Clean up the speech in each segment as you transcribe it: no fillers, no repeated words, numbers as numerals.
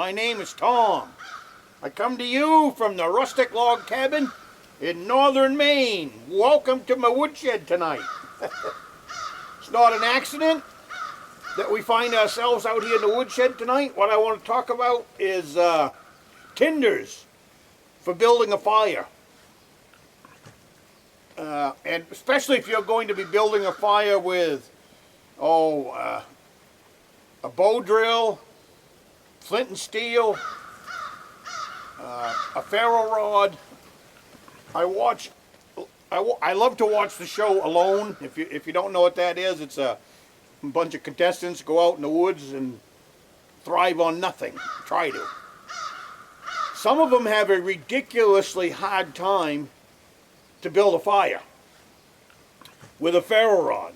My name is Tom. I come to you from the Rustic log cabin in Northern Maine. Welcome to my woodshed tonight. It's not an accident that we find ourselves out here in the woodshed tonight. What I want to talk about is tinders for building a fire. And especially if you're going to be building a fire with, a bow drill, flint and steel, a ferro rod. I love to watch the show Alone. If you don't know what that is, it's a bunch of contestants go out in the woods and thrive on nothing. Try to. Some of them have a ridiculously hard time to build a fire with a ferro rod.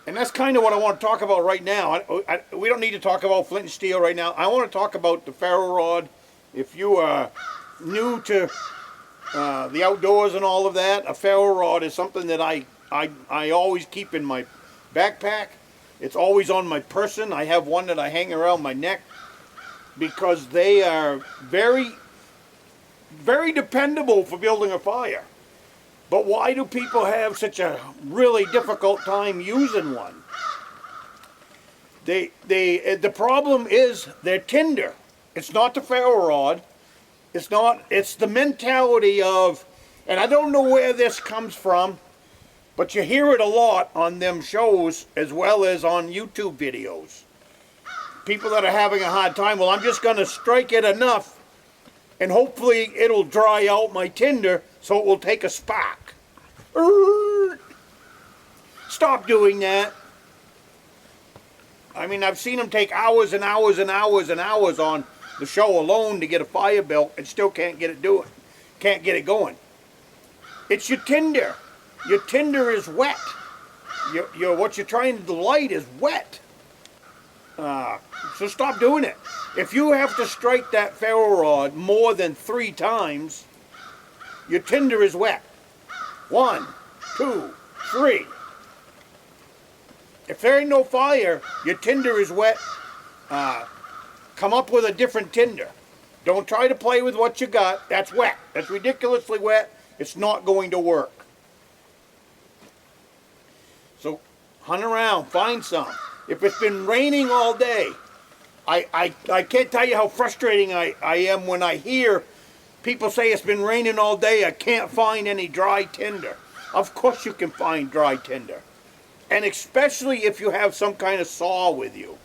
And that's kind of what I want to talk about right now. We don't need to talk about flint and steel right now. I want to talk about the ferro rod. If you are new to the outdoors and all of that, a ferro rod is something that I always keep in my backpack. It's always on my person. I have one that I hang around my neck because they are very, very dependable for building a fire. But why do people have such a really difficult time using one? The problem is their tinder. It's not the ferro rod. It's the mentality of, and I don't know where this comes from, but you hear it a lot on them shows as well as on YouTube videos. People that are having a hard time, well, I'm just going to strike it enough and hopefully it'll dry out my tinder so it will take a spark. Stop doing that. I mean, I've seen them take hours and hours and hours and hours on the show Alone to get a fire built and still can't get it going. It's your tinder. Your tinder is wet. What you're trying to light is wet. So stop doing it. If you have to strike that ferro rod more than 3 times, your tinder is wet. 1, 2, 3. If there ain't no fire, your tinder is wet. Come up with a different tinder. Don't try to play with what you got. That's wet. That's ridiculously wet. It's not going to work. So hunt around, find some. If it's been raining all day, I can't tell you how frustrating I am when I hear people say it's been raining all day, I can't find any dry tinder. Of course you can find dry tinder. And especially if you have some kind of saw with you.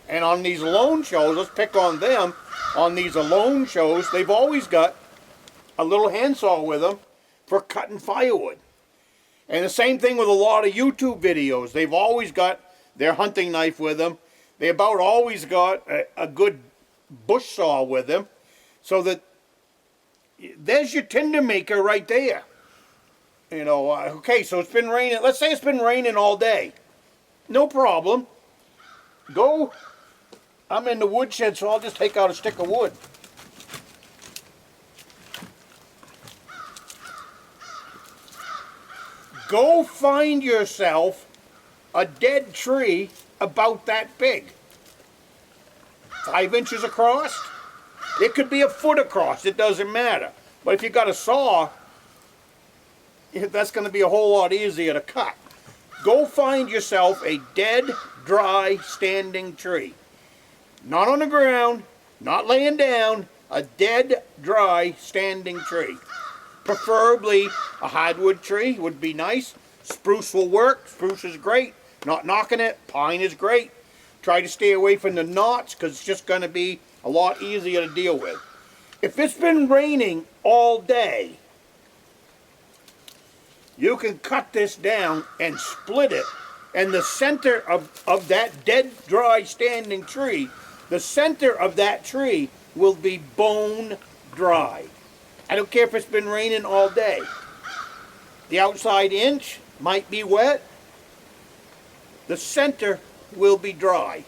And on these Alone shows, let's pick on them. On these Alone shows, they've always got a little handsaw with them for cutting firewood. And the same thing with a lot of YouTube videos. They've always got their hunting knife with them. They about always got a good bush saw with them. So that there's your tinder maker right there. You know, okay, so it's been raining. Let's say it's been raining all day. No problem. Go. I'm in the woodshed, so I'll just take out a stick of wood. Go find yourself a dead tree about that big. 5 inches across. It could be a foot across. It doesn't matter. But if you got a saw, that's going to be a whole lot easier to cut. Go find yourself a dead, dry, standing tree. Not on the ground, not laying down, a dead, dry, standing tree. Preferably a hardwood tree would be nice. Spruce will work. Spruce is great. Not knocking it. Pine is great. Try to stay away from the knots because it's just going to be a lot easier to deal with. If it's been raining all day, you can cut this down and split it, and the center of that dead, dry, standing tree, the center of that tree will be bone dry. I don't care if it's been raining all day. The outside inch might be wet. The center will be dry.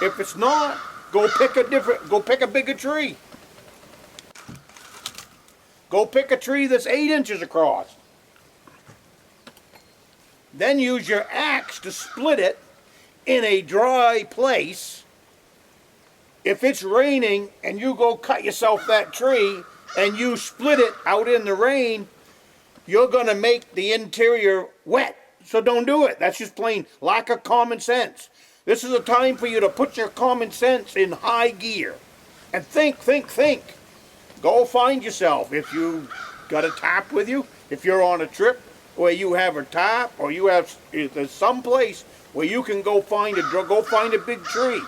If it's not, go pick a bigger tree. Go pick a tree that's 8 inches across. Then use your axe to split it in a dry place if it's raining and you go cut yourself that tree and you split it out in the rain, you're going to make the interior wet. So don't do it. That's just plain lack of common sense. This is a time for you to put your common sense in high gear and think. Go find yourself. If you got a tarp with you, if you're on a trip where you have a tarp, or if there's some place where you can go find a big tree.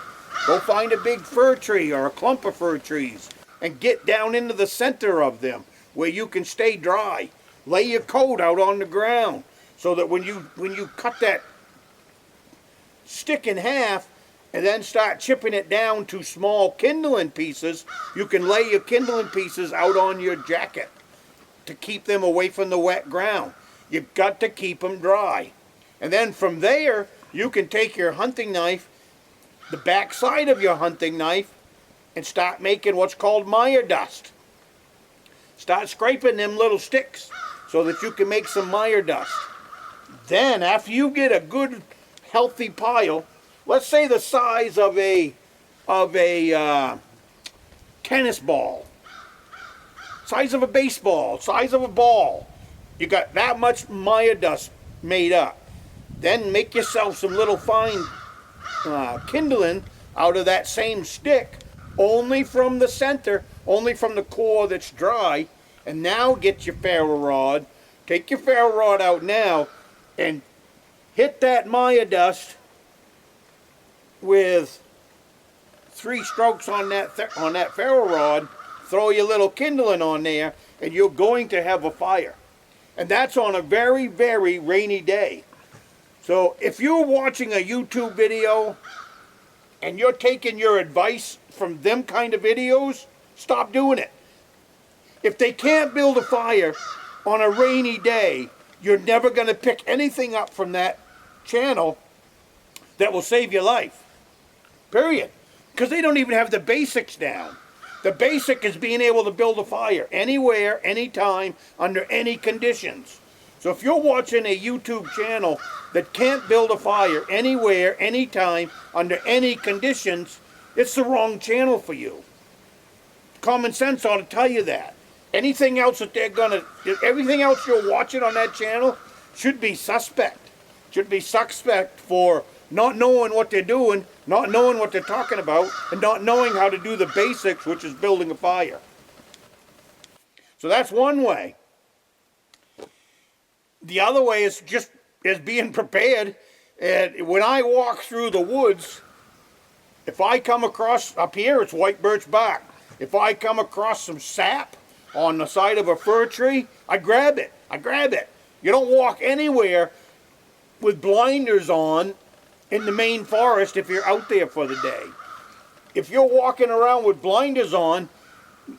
Go find a big fir tree or a clump of fir trees and get down into the center of them where you can stay dry. Lay your coat out on the ground so that when you cut that stick in half and then start chipping it down to small kindling pieces, you can lay your kindling pieces out on your jacket to keep them away from the wet ground. You've got to keep them dry. And then from there, you can take your hunting knife, the back side of your hunting knife, and start making what's called mire dust. Start scraping them little sticks so that you can make some mire dust. Then, after you get a good, healthy pile, let's say the size of a tennis ball, size of a baseball, size of a ball. You got that much mire dust made up. Then make yourself some little fine kindling out of that same stick, only from the center, only from the core that's dry. And now get your ferro rod, take your ferro rod out now, and hit that mire dust with 3 strokes on that ferro rod. Throw your little kindling on there, and you're going to have a fire. And that's on a very, very rainy day. So if you're watching a YouTube video and you're taking your advice from them kind of videos, stop doing it. If they can't build a fire on a rainy day, you're never going to pick anything up from that channel that will save your life. Period. Because they don't even have the basics down. The basic is being able to build a fire anywhere, anytime, under any conditions. So if you're watching a YouTube channel that can't build a fire anywhere, anytime, under any conditions, it's the wrong channel for you. Common sense ought to tell you that. Anything else that everything else you're watching on that channel should be suspect. Should be suspect for not knowing what they're doing, not knowing what they're talking about, and not knowing how to do the basics, which is building a fire. So that's one way. The other way is being prepared. And when I walk through the woods, if I come across, up here it's white birch bark. If I come across some sap on the side of a fir tree, I grab it. You don't walk anywhere with blinders on in the Maine forest if you're out there for the day. If you're walking around with blinders on,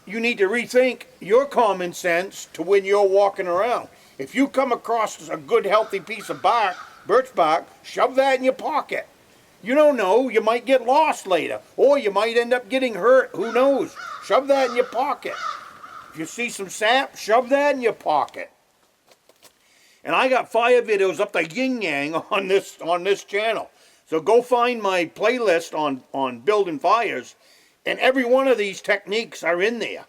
you need to rethink your common sense to when you're walking around. If you come across a good healthy piece of bark, birch bark, shove that in your pocket. You don't know, you might get lost later, or you might end up getting hurt, who knows? Shove that in your pocket. If you see some sap, shove that in your pocket. And I got fire videos up the yin-yang on this channel. So go find my playlist on building fires, and every one of these techniques are in there.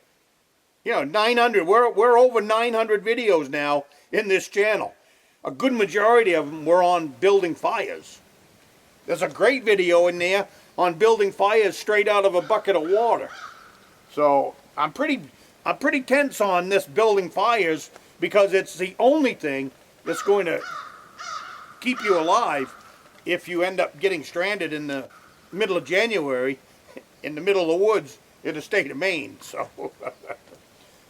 You know, 900, we're over 900 videos now in this channel. A good majority of them were on building fires. There's a great video in there on building fires straight out of a bucket of water. So I'm pretty tense on this building fires because it's the only thing that's going to keep you alive if you end up getting stranded in the middle of January in the middle of the woods in the state of Maine. So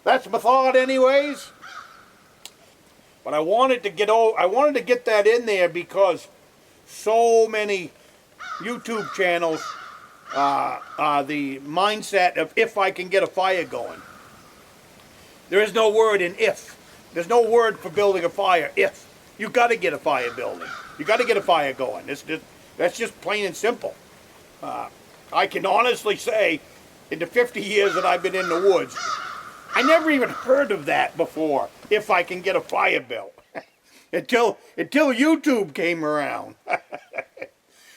that's my thought anyways. But I wanted to get that in there because so many YouTube channels the mindset of if I can get a fire going. There is no word in if. There's no word for building a fire if. You got to get a fire building. You got to get a fire going. That's just plain and simple. I can honestly say, in the 50 years that I've been in the woods, I never even heard of that before, if I can get a fire built. until YouTube came around.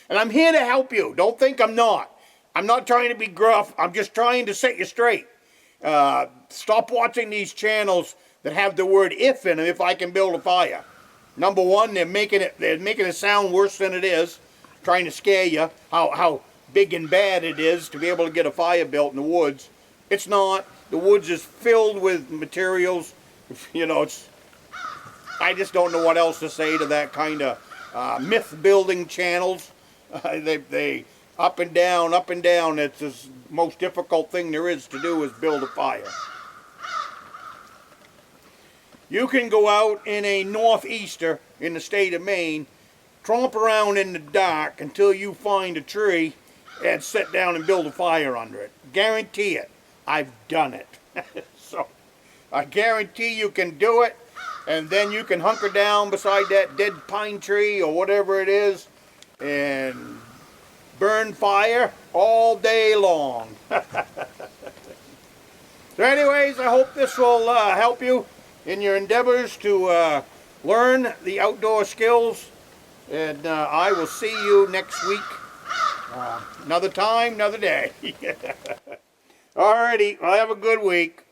And I'm here to help you. Don't think I'm not. I'm not trying to be gruff. I'm just trying to set you straight. Stop watching these channels that have the word if in them, if I can build a fire. Number one, they're making it sound worse than it is, trying to scare you how big and bad it is to be able to get a fire built in the woods. It's not. The woods is filled with materials. You know, I just don't know what else to say to that kind of myth building channels. They up and down, up and down. It's the most difficult thing there is to do is build a fire. You can go out in a northeaster in the state of Maine, tromp around in the dark until you find a tree and sit down and build a fire under it. Guarantee it. I've done it. So I guarantee you can do it, and then you can hunker down beside that dead pine tree or whatever it is and burn fire all day long. So anyways, I hope this will help you in your endeavors to learn the outdoor skills, and I will see you next week. Another time, another day. Alrighty, well, have a good week.